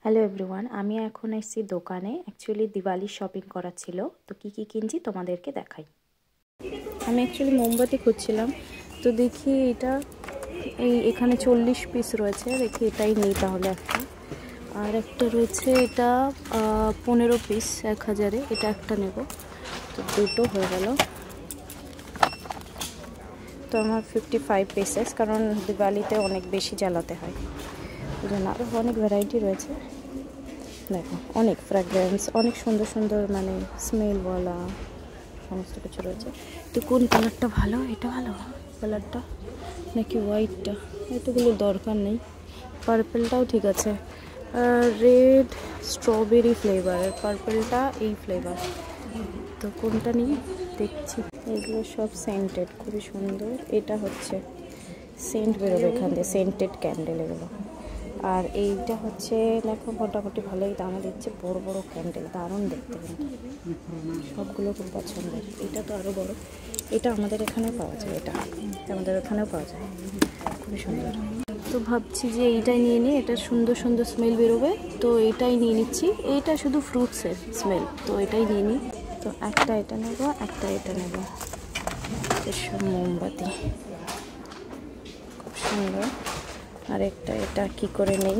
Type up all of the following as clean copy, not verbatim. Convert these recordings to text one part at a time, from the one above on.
Hello everyone, আমি এখন এসেছি দোকানে। অ্যাকচুয়ালি দিওয়ালি শপিং করা ছিল, তো কী কী কিনছি তোমাদেরকে দেখাই। আমি অ্যাকচুয়ালি মোমবাতি খুঁজছিলাম, তো দেখি এটা এখানে 40 পিস রয়েছে, দেখি এটাই নিই তাহলে একটা। আর একটা রয়েছে এটা 15 পিস 1000-এ, এটা একটা নেব, তো দুটো হয়ে গেল। তো আমার 55 পিসেস, কারণ দিওয়ালিতে অনেক বেশি জ্বালাতে হয়, ওই জন্য। আরও অনেক ভ্যারাইটি রয়েছে, দেখো অনেক ফ্র্যাগ্রেন্স, অনেক সুন্দর সুন্দর মানে স্মেলওয়ালা সমস্ত কিছু রয়েছে। তো কোন কালারটা ভালো? এটা ভালো কালারটা নাকি হোয়াইটটা? এতগুলো দরকার নেই, পার্পেলটাও ঠিক আছে। রেড স্ট্রবেরি ফ্লেভার, পার্পেলটা এই ফ্লেভার, তো কোনটা নিই দেখছি। এগুলো সব সেন্টেড, খুবই সুন্দর। এটা হচ্ছে সেন্ট বেরোবে এখান থেকে, সেন্টেড ক্যান্ডেল এগুলো। আর এইটা হচ্ছে দেখো মোটামুটি ভালোই দাম দিচ্ছে, বড় বড় ক্যান্ডেল, দারুণ দেখতে, কিন্তু সবগুলো খুব পছন্দের। এটা তো আরও বড়, এটা আমাদের এখানে পাওয়া যায়, এটা আমাদের ওখানেও পাওয়া যায়, খুবই সুন্দর। তো ভাবছি যে এইটাই নিয়ে নিই, এটা সুন্দর সুন্দর স্মেল বেরোবে, তো এইটাই নিয়ে নিচ্ছি। এইটা শুধু ফ্রুটসের স্মেল, তো এটাই নিয়ে নিই। তো একটা এটা নেব, একটা এটা নেব। এসব মোমবাতি খুব সুন্দর। আরেকটা এটা কি করে নেই,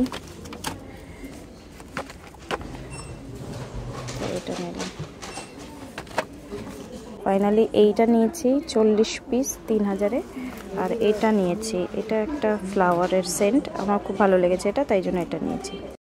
এটা নিলাম। ফাইনালি এইটা নিয়েছি 40 পিস 3000-এ। আর এটা নিয়েছি, এটা একটা ফ্লাওয়ারের সেন্ট, আমার খুব ভালো লেগেছে এটা, তাই জন্য এটা নিয়েছি।